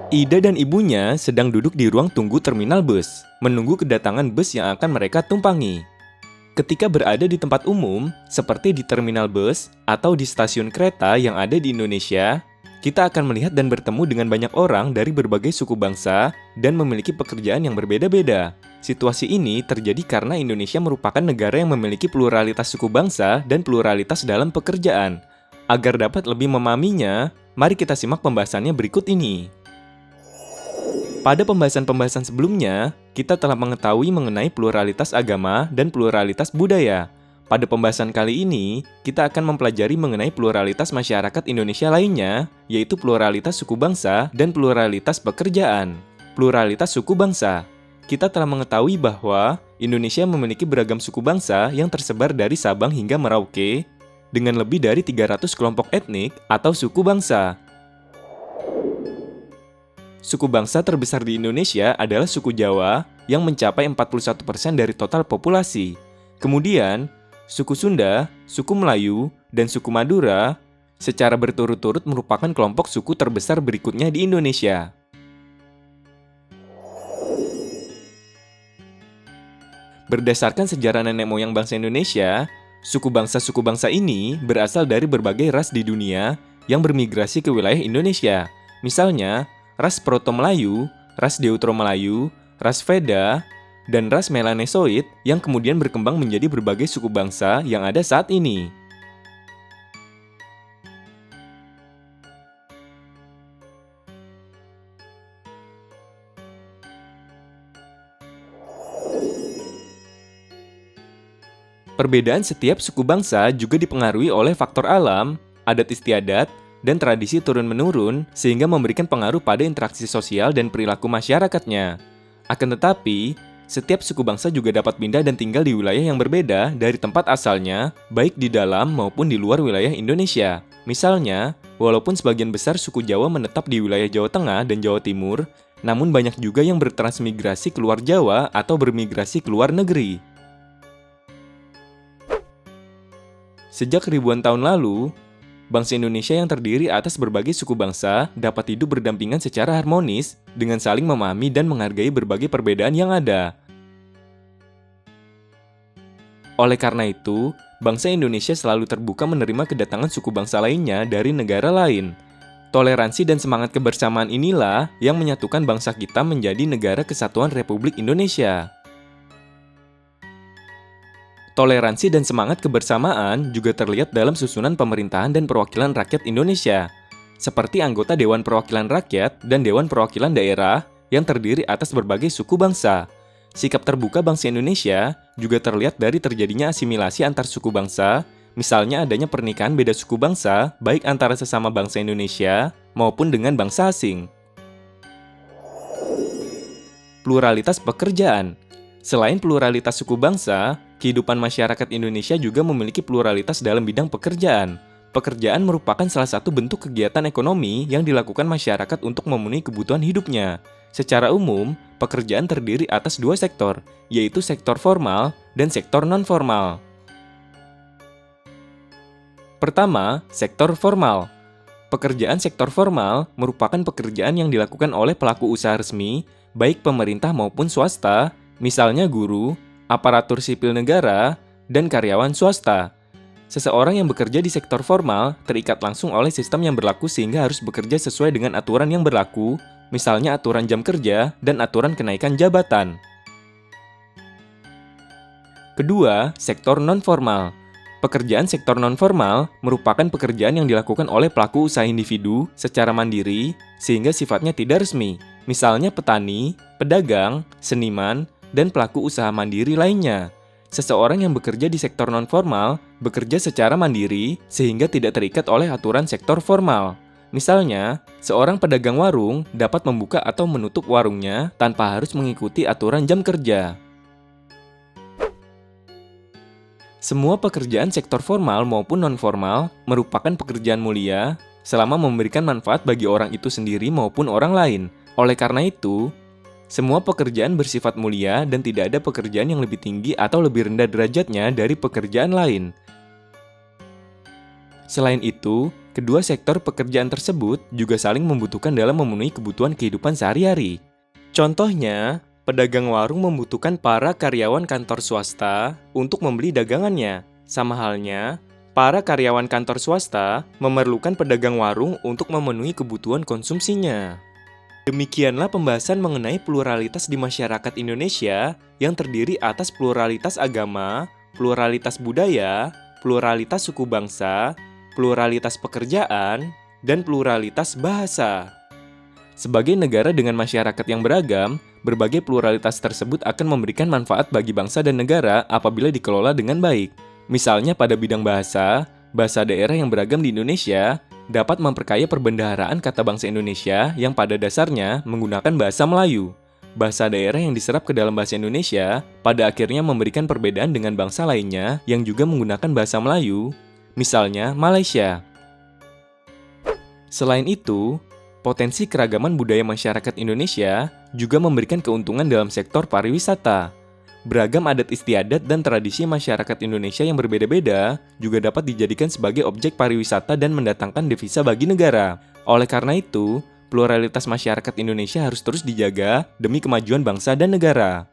Ida dan ibunya sedang duduk di ruang tunggu terminal bus, menunggu kedatangan bus yang akan mereka tumpangi. Ketika berada di tempat umum, seperti di terminal bus atau di stasiun kereta yang ada di Indonesia, kita akan melihat dan bertemu dengan banyak orang dari berbagai suku bangsa dan memiliki pekerjaan yang berbeda-beda. Situasi ini terjadi karena Indonesia merupakan negara yang memiliki pluralitas suku bangsa dan pluralitas dalam pekerjaan. Agar dapat lebih memahaminya, mari kita simak pembahasannya berikut ini. Pada pembahasan-pembahasan sebelumnya, kita telah mengetahui mengenai pluralitas agama dan pluralitas budaya. Pada pembahasan kali ini, kita akan mempelajari mengenai pluralitas masyarakat Indonesia lainnya, yaitu pluralitas suku bangsa dan pluralitas pekerjaan. Pluralitas suku bangsa. Kita telah mengetahui bahwa Indonesia memiliki beragam suku bangsa yang tersebar dari Sabang hingga Merauke, dengan lebih dari 300 kelompok etnik atau suku bangsa. Suku bangsa terbesar di Indonesia adalah suku Jawa yang mencapai 41% dari total populasi. Kemudian, suku Sunda, suku Melayu, dan suku Madura secara berturut-turut merupakan kelompok suku terbesar berikutnya di Indonesia. Berdasarkan sejarah nenek moyang bangsa Indonesia, suku bangsa ini berasal dari berbagai ras di dunia yang bermigrasi ke wilayah Indonesia. Misalnya, ras Proto-Melayu, ras Deutero-Melayu, ras Veda, dan ras Melanesoid yang kemudian berkembang menjadi berbagai suku bangsa yang ada saat ini. Perbedaan setiap suku bangsa juga dipengaruhi oleh faktor alam, adat istiadat, dan tradisi turun-menurun sehingga memberikan pengaruh pada interaksi sosial dan perilaku masyarakatnya. Akan tetapi, setiap suku bangsa juga dapat pindah dan tinggal di wilayah yang berbeda dari tempat asalnya, baik di dalam maupun di luar wilayah Indonesia. Misalnya, walaupun sebagian besar suku Jawa menetap di wilayah Jawa Tengah dan Jawa Timur, namun banyak juga yang bertransmigrasi keluar Jawa atau bermigrasi ke luar negeri. Sejak ribuan tahun lalu, bangsa Indonesia yang terdiri atas berbagai suku bangsa dapat hidup berdampingan secara harmonis dengan saling memahami dan menghargai berbagai perbedaan yang ada. Oleh karena itu, bangsa Indonesia selalu terbuka menerima kedatangan suku bangsa lainnya dari negara lain. Toleransi dan semangat kebersamaan inilah yang menyatukan bangsa kita menjadi Negara Kesatuan Republik Indonesia. Toleransi dan semangat kebersamaan juga terlihat dalam susunan pemerintahan dan perwakilan rakyat Indonesia, seperti anggota Dewan Perwakilan Rakyat dan Dewan Perwakilan Daerah yang terdiri atas berbagai suku bangsa. Sikap terbuka bangsa Indonesia juga terlihat dari terjadinya asimilasi antar suku bangsa, misalnya adanya pernikahan beda suku bangsa, baik antara sesama bangsa Indonesia maupun dengan bangsa asing. Pluralitas pekerjaan. Selain pluralitas suku bangsa, kehidupan masyarakat Indonesia juga memiliki pluralitas dalam bidang pekerjaan. Pekerjaan merupakan salah satu bentuk kegiatan ekonomi yang dilakukan masyarakat untuk memenuhi kebutuhan hidupnya. Secara umum, pekerjaan terdiri atas dua sektor, yaitu sektor formal dan sektor non-formal. Pertama, sektor formal. Pekerjaan sektor formal merupakan pekerjaan yang dilakukan oleh pelaku usaha resmi, baik pemerintah maupun swasta, misalnya guru, aparatur sipil negara, dan karyawan swasta. Seseorang yang bekerja di sektor formal terikat langsung oleh sistem yang berlaku sehingga harus bekerja sesuai dengan aturan yang berlaku, misalnya aturan jam kerja dan aturan kenaikan jabatan. Kedua, sektor non-formal. Pekerjaan sektor non-formal merupakan pekerjaan yang dilakukan oleh pelaku usaha individu secara mandiri sehingga sifatnya tidak resmi, misalnya petani, pedagang, seniman, dan pelaku usaha mandiri lainnya. Seseorang yang bekerja di sektor non-formal bekerja secara mandiri sehingga tidak terikat oleh aturan sektor formal. Misalnya, seorang pedagang warung dapat membuka atau menutup warungnya tanpa harus mengikuti aturan jam kerja. Semua pekerjaan sektor formal maupun non-formal merupakan pekerjaan mulia selama memberikan manfaat bagi orang itu sendiri maupun orang lain. Oleh karena itu, semua pekerjaan bersifat mulia dan tidak ada pekerjaan yang lebih tinggi atau lebih rendah derajatnya dari pekerjaan lain. Selain itu, Kedua sektor pekerjaan tersebut juga saling membutuhkan dalam memenuhi kebutuhan kehidupan sehari-hari. Contohnya, pedagang warung membutuhkan para karyawan kantor swasta untuk membeli dagangannya. Sama halnya, para karyawan kantor swasta memerlukan pedagang warung untuk memenuhi kebutuhan konsumsinya. Demikianlah pembahasan mengenai pluralitas di masyarakat Indonesia yang terdiri atas pluralitas agama, pluralitas budaya, pluralitas suku bangsa, pluralitas pekerjaan, dan pluralitas bahasa. Sebagai negara dengan masyarakat yang beragam, berbagai pluralitas tersebut akan memberikan manfaat bagi bangsa dan negara apabila dikelola dengan baik. Misalnya pada bidang bahasa, bahasa daerah yang beragam di Indonesia dapat memperkaya perbendaharaan kata bangsa Indonesia yang pada dasarnya menggunakan bahasa Melayu. Bahasa daerah yang diserap ke dalam bahasa Indonesia pada akhirnya memberikan perbedaan dengan bangsa lainnya yang juga menggunakan bahasa Melayu, misalnya Malaysia. Selain itu, potensi keragaman budaya masyarakat Indonesia juga memberikan keuntungan dalam sektor pariwisata. Beragam adat istiadat dan tradisi masyarakat Indonesia yang berbeda-beda juga dapat dijadikan sebagai objek pariwisata dan mendatangkan devisa bagi negara. Oleh karena itu, pluralitas masyarakat Indonesia harus terus dijaga demi kemajuan bangsa dan negara.